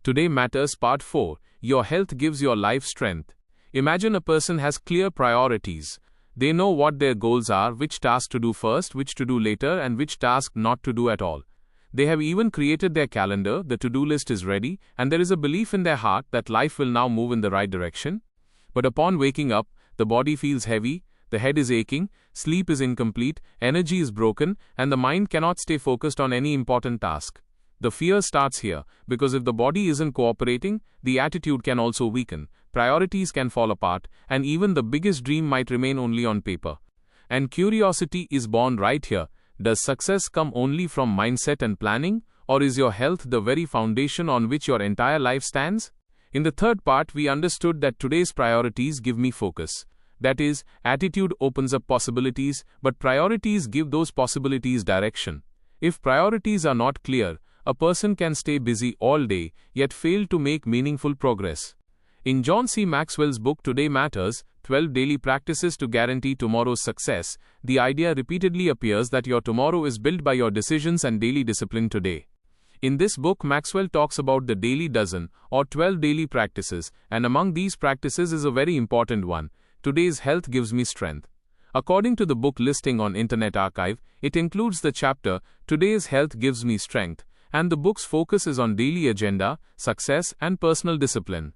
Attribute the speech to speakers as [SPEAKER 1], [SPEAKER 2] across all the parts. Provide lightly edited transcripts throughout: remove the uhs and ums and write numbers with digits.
[SPEAKER 1] Today Matters Part 4. Your health gives your life strength. Imagine a person has clear priorities. They know what their goals are, which task to do first, which to do later, and which task not to do at all. They have even created their calendar, the to-do list is ready, and there is a belief in their heart that life will now move in the right direction. But upon waking up, the body feels heavy, the head is aching, sleep is incomplete, energy is broken, and the mind cannot stay focused on any important task. The fear starts here, because if the body isn't cooperating, the attitude can also weaken, priorities can fall apart, and even the biggest dream might remain only on paper. And curiosity is born right here. Does success come only from mindset and planning, or is your health the very foundation on which your entire life stands? In the third part, we understood that today's priorities give me focus. That is, attitude opens up possibilities, but priorities give those possibilities direction. If priorities are not clear, a person can stay busy all day, yet fail to make meaningful progress. In John C. Maxwell's book Today Matters, 12 Daily Practices to Guarantee Tomorrow's Success, the idea repeatedly appears that your tomorrow is built by your decisions and daily discipline today. In this book, Maxwell talks about the daily dozen, or 12 daily practices, and among these practices is a very important one. Today's health gives me strength. According to the book listing on Internet Archive, it includes the chapter, Today's Health Gives Me Strength, and the book's focus is on daily agenda, success, and personal discipline.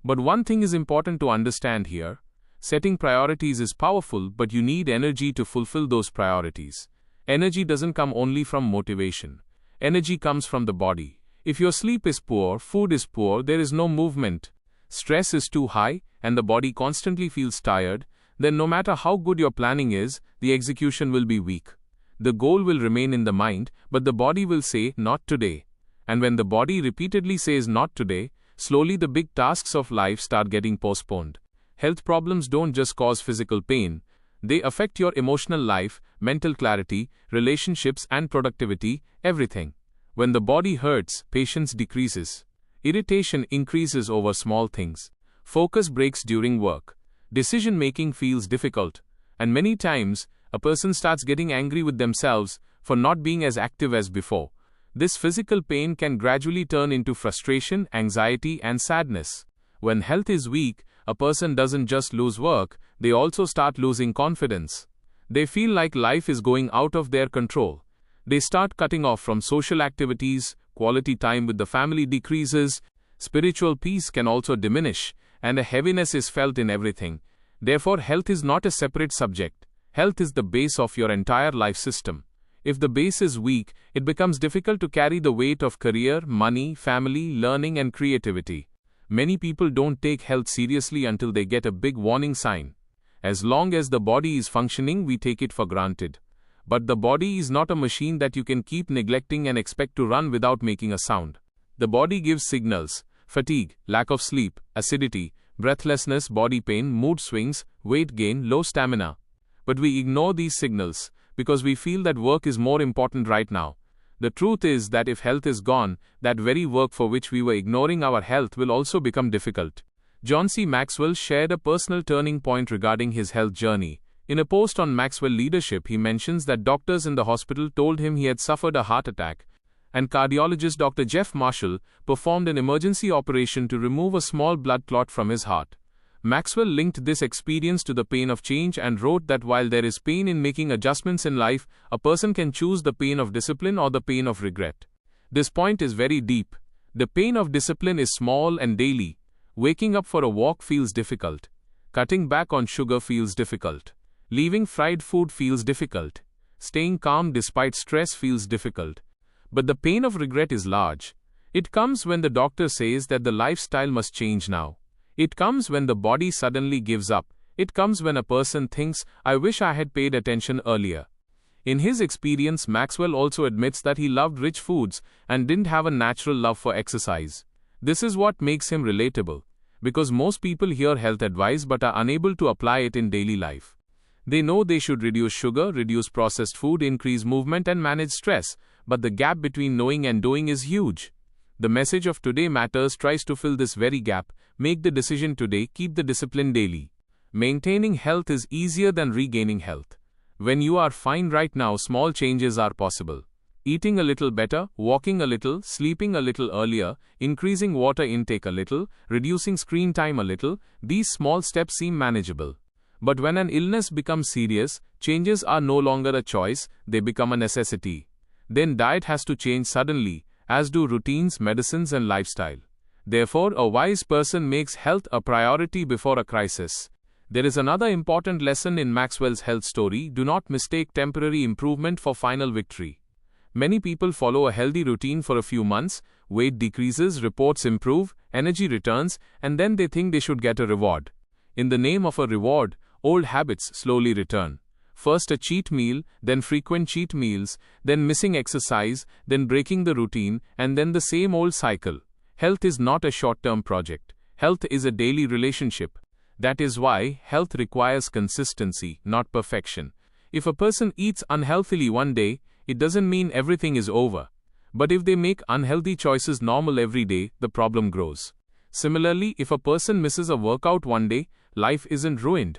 [SPEAKER 1] But one thing is important to understand here. Setting priorities is powerful, but you need energy to fulfill those priorities. Energy doesn't come only from motivation. Energy comes from the body. If your sleep is poor, food is poor, there is no movement, stress is too high, and the body constantly feels tired, then no matter how good your planning is, the execution will be weak. The goal will remain in the mind, but the body will say, not today. And when the body repeatedly says not today, slowly the big tasks of life start getting postponed. Health problems don't just cause physical pain. They affect your emotional life, mental clarity, relationships and productivity, everything. When the body hurts, patience decreases. Irritation increases over small things. Focus breaks during work. Decision-making feels difficult. And many times, a person starts getting angry with themselves for not being as active as before. This physical pain can gradually turn into frustration, anxiety, and sadness. When health is weak, a person doesn't just lose work, they also start losing confidence. They feel like life is going out of their control. They start cutting off from social activities, quality time with the family decreases, spiritual peace can also diminish, and a heaviness is felt in everything. Therefore, health is not a separate subject. Health is the base of your entire life system. If the base is weak, it becomes difficult to carry the weight of career, money, family, learning, and creativity. Many people don't take health seriously until they get a big warning sign. As long as the body is functioning, we take it for granted. But the body is not a machine that you can keep neglecting and expect to run without making a sound. The body gives signals: fatigue, lack of sleep, acidity, breathlessness, body pain, mood swings, weight gain, low stamina. But we ignore these signals because we feel that work is more important right now. The truth is that if health is gone, that very work for which we were ignoring our health will also become difficult. John C. Maxwell shared a personal turning point regarding his health journey. In a post on Maxwell leadership, he mentions that doctors in the hospital told him he had suffered a heart attack, and cardiologist Dr. Jeff Marshall performed an emergency operation to remove a small blood clot from his heart. Maxwell linked this experience to the pain of change and wrote that while there is pain in making adjustments in life, a person can choose the pain of discipline or the pain of regret. This point is very deep. The pain of discipline is small and daily. Waking up for a walk feels difficult. Cutting back on sugar feels difficult. Leaving fried food feels difficult. Staying calm despite stress feels difficult. But the pain of regret is large. It comes when the doctor says that the lifestyle must change now. It comes when the body suddenly gives up. It comes when a person thinks, I wish I had paid attention earlier. In his experience, Maxwell also admits that he loved rich foods and didn't have a natural love for exercise. This is what makes him relatable, because most people hear health advice but are unable to apply it in daily life. They know they should reduce sugar, reduce processed food, increase movement, and manage stress, but the gap between knowing and doing is huge. The message of Today Matters tries to fill this very gap. Make the decision today, keep the discipline daily. Maintaining health is easier than regaining health. When you are fine right now, small changes are possible. Eating a little better, walking a little, sleeping a little earlier, increasing water intake a little, reducing screen time a little, these small steps seem manageable. But when an illness becomes serious, changes are no longer a choice, they become a necessity. Then diet has to change suddenly, as do routines, medicines and lifestyle. Therefore, a wise person makes health a priority before a crisis. There is another important lesson in Maxwell's health story: do not mistake temporary improvement for final victory. Many people follow a healthy routine for a few months, weight decreases, reports improve, energy returns, and then they think they should get a reward. In the name of a reward, old habits slowly return. First a cheat meal, then frequent cheat meals, then missing exercise, then breaking the routine, and then the same old cycle. Health is not a short-term project. Health is a daily relationship. That is why health requires consistency, not perfection. If a person eats unhealthily one day, it doesn't mean everything is over. But if they make unhealthy choices normal every day, the problem grows. Similarly, if a person misses a workout one day, life isn't ruined.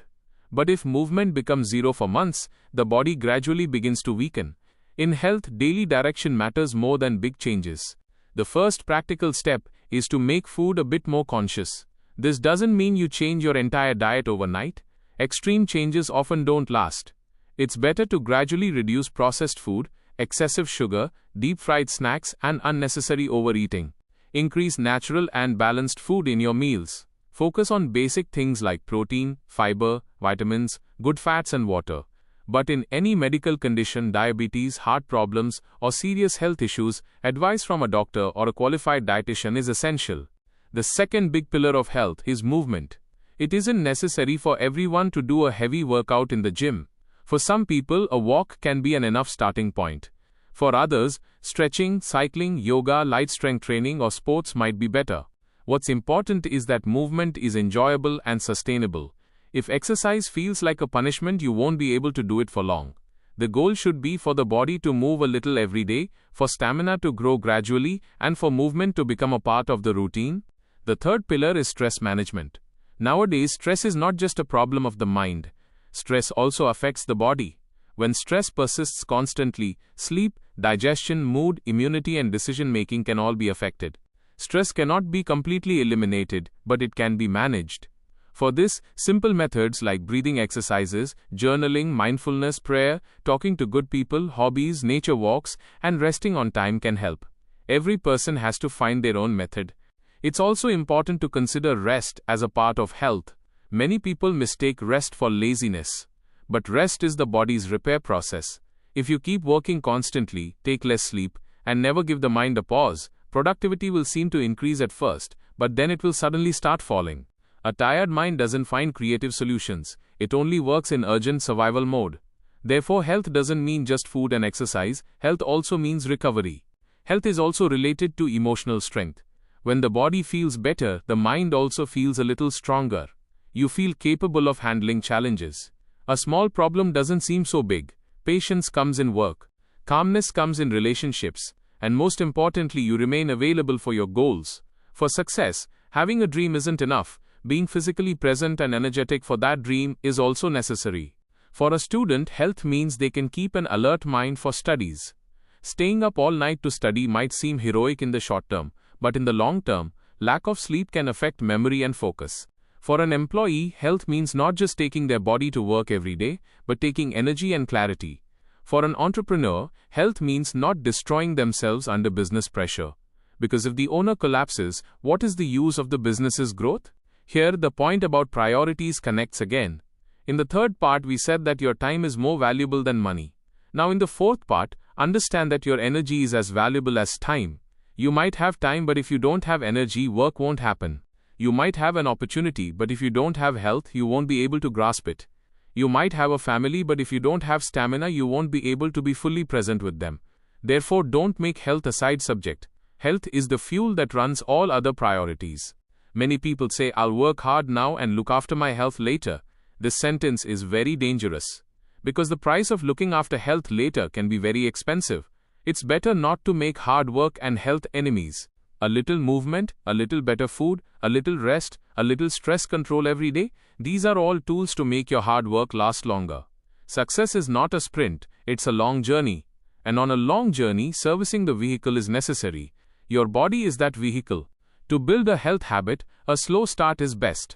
[SPEAKER 1] But if movement becomes zero for months, the body gradually begins to weaken. In health, daily direction matters more than big changes. The first practical step is to make food a bit more conscious. This doesn't mean you change your entire diet overnight. Extreme changes often don't last. It's better to gradually reduce processed food, excessive sugar, deep-fried snacks, and unnecessary overeating. Increase natural and balanced food in your meals. Focus on basic things like protein, fiber, vitamins, good fats and water. But in any medical condition, diabetes, heart problems, or serious health issues, advice from a doctor or a qualified dietitian is essential. The second big pillar of health is movement. It isn't necessary for everyone to do a heavy workout in the gym. For some people, a walk can be an enough starting point. For others, stretching, cycling, yoga, light strength training, or sports might be better. What's important is that movement is enjoyable and sustainable. If exercise feels like a punishment, you won't be able to do it for long. The goal should be for the body to move a little every day, for stamina to grow gradually, and for movement to become a part of the routine. The third pillar is stress management. Nowadays, stress is not just a problem of the mind. Stress also affects the body. When stress persists constantly, sleep, digestion, mood, immunity, and decision-making can all be affected. Stress cannot be completely eliminated, but it can be managed. For this, simple methods like breathing exercises, journaling, mindfulness, prayer, talking to good people, hobbies, nature walks, and resting on time can help. Every person has to find their own method. It's also important to consider rest as a part of health. Many people mistake rest for laziness. But rest is the body's repair process. If you keep working constantly, take less sleep, and never give the mind a pause, productivity will seem to increase at first, but then it will suddenly start falling. A tired mind doesn't find creative solutions. It only works in urgent survival mode. Therefore, health doesn't mean just food and exercise. Health also means recovery. Health is also related to emotional strength. When the body feels better, the mind also feels a little stronger. You feel capable of handling challenges. A small problem doesn't seem so big. Patience comes in work. Calmness comes in relationships. And most importantly, you remain available for your goals. For success, having a dream isn't enough. Being physically present and energetic for that dream is also necessary. For a student, health means they can keep an alert mind for studies. Staying up all night to study might seem heroic in the short term, but in the long term, lack of sleep can affect memory and focus. For an employee, health means not just taking their body to work every day, but taking energy and clarity. For an entrepreneur, health means not destroying themselves under business pressure. Because if the owner collapses, what is the use of the business's growth? Here, the point about priorities connects again. In the third part, we said that your time is more valuable than money. Now in the fourth part, understand that your energy is as valuable as time. You might have time, but if you don't have energy, work won't happen. You might have an opportunity, but if you don't have health, you won't be able to grasp it. You might have a family, but if you don't have stamina, you won't be able to be fully present with them. Therefore, don't make health a side subject. Health is the fuel that runs all other priorities. Many people say, "I'll work hard now and look after my health later." This sentence is very dangerous. Because the price of looking after health later can be very expensive. It's better not to make hard work and health enemies. A little movement, a little better food, a little rest, a little stress control every day, these are all tools to make your hard work last longer. Success is not a sprint, it's a long journey. And on a long journey, servicing the vehicle is necessary. Your body is that vehicle. To build a health habit, a slow start is best.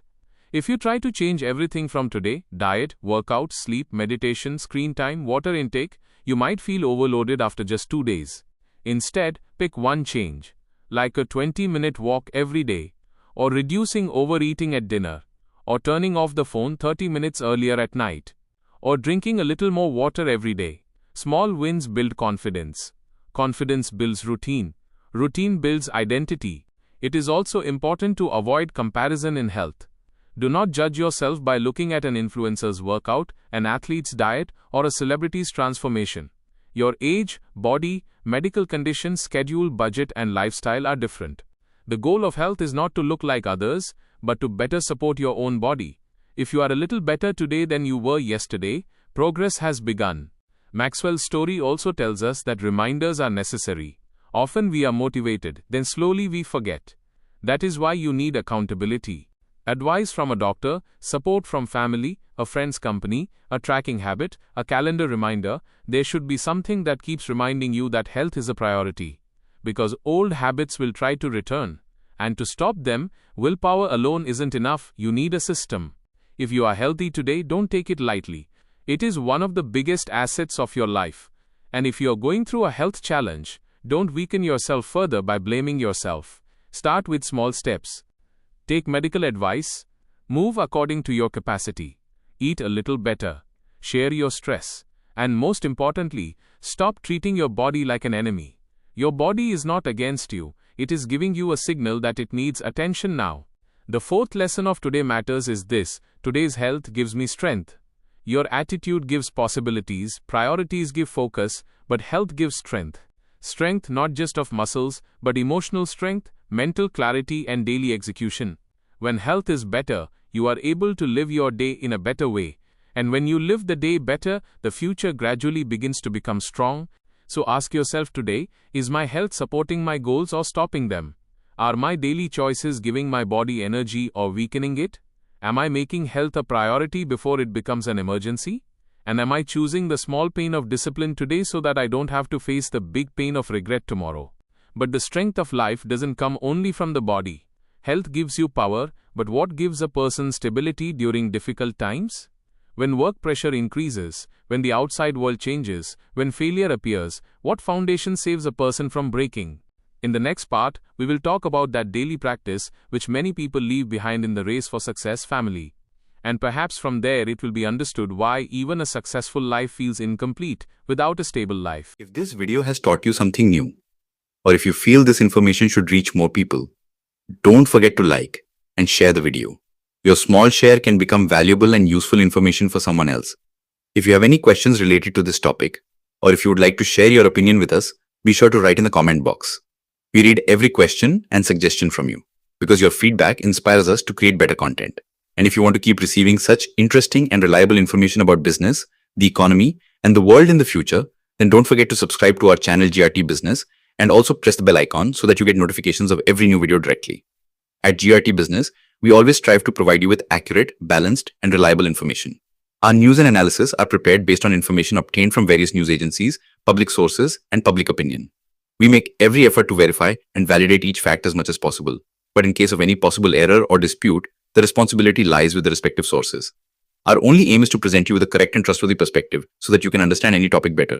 [SPEAKER 1] If you try to change everything from today, diet, workout, sleep, meditation, screen time, water intake, you might feel overloaded after just 2 days. Instead, pick one change, like a 20-minute walk every day, or reducing overeating at dinner, or turning off the phone 30 minutes earlier at night, or drinking a little more water every day. Small wins build confidence. Confidence builds routine. Routine builds identity. It is also important to avoid comparison in health. Do not judge yourself by looking at an influencer's workout, an athlete's diet, or a celebrity's transformation. Your age, body, medical condition, schedule, budget, and lifestyle are different. The goal of health is not to look like others, but to better support your own body. If you are a little better today than you were yesterday, progress has begun. Maxwell's story also tells us that reminders are necessary. Often we are motivated, then slowly we forget. That is why you need accountability. Advice from a doctor, support from family, a friend's company, a tracking habit, a calendar reminder. There should be something that keeps reminding you that health is a priority. Because old habits will try to return. And to stop them, willpower alone isn't enough, you need a system. If you are healthy today, don't take it lightly. It is one of the biggest assets of your life. And if you are going through a health challenge, don't weaken yourself further by blaming yourself. Start with small steps. Take medical advice. Move according to your capacity. Eat a little better. Share your stress. And most importantly, stop treating your body like an enemy. Your body is not against you. It is giving you a signal that it needs attention now. The fourth lesson of today matters is this: today's health gives me strength. Your attitude gives possibilities, priorities give focus, but health gives strength. Strength not just of muscles, but emotional strength, mental clarity, and daily execution. When health is better, you are able to live your day in a better way. And when you live the day better, the future gradually begins to become strong. So ask yourself today, is my health supporting my goals or stopping them? Are my daily choices giving my body energy or weakening it? Am I making health a priority before it becomes an emergency? And am I choosing the small pain of discipline today so that I don't have to face the big pain of regret tomorrow? But the strength of life doesn't come only from the body. Health gives you power, but what gives a person stability during difficult times? When work pressure increases, when the outside world changes, when failure appears, what foundation saves a person from breaking? In the next part, we will talk about that daily practice which many people leave behind in the race for success, family. And perhaps from there it will be understood why even a successful life feels incomplete without a stable life.
[SPEAKER 2] If this video has taught you something new, or if you feel this information should reach more people, don't forget to like and share the video. Your small share can become valuable and useful information for someone else. If you have any questions related to this topic, or if you would like to share your opinion with us, be sure to write in the comment box. We read every question and suggestion from you, because your feedback inspires us to create better content. And if you want to keep receiving such interesting and reliable information about business, the economy, and the world in the future, then don't forget to subscribe to our channel GRT Business and also press the bell icon so that you get notifications of every new video directly. At GRT Business, we always strive to provide you with accurate, balanced, and reliable information. Our news and analysis are prepared based on information obtained from various news agencies, public sources, and public opinion. We make every effort to verify and validate each fact as much as possible. But in case of any possible error or dispute, the responsibility lies with the respective sources. Our only aim is to present you with a correct and trustworthy perspective so that you can understand any topic better.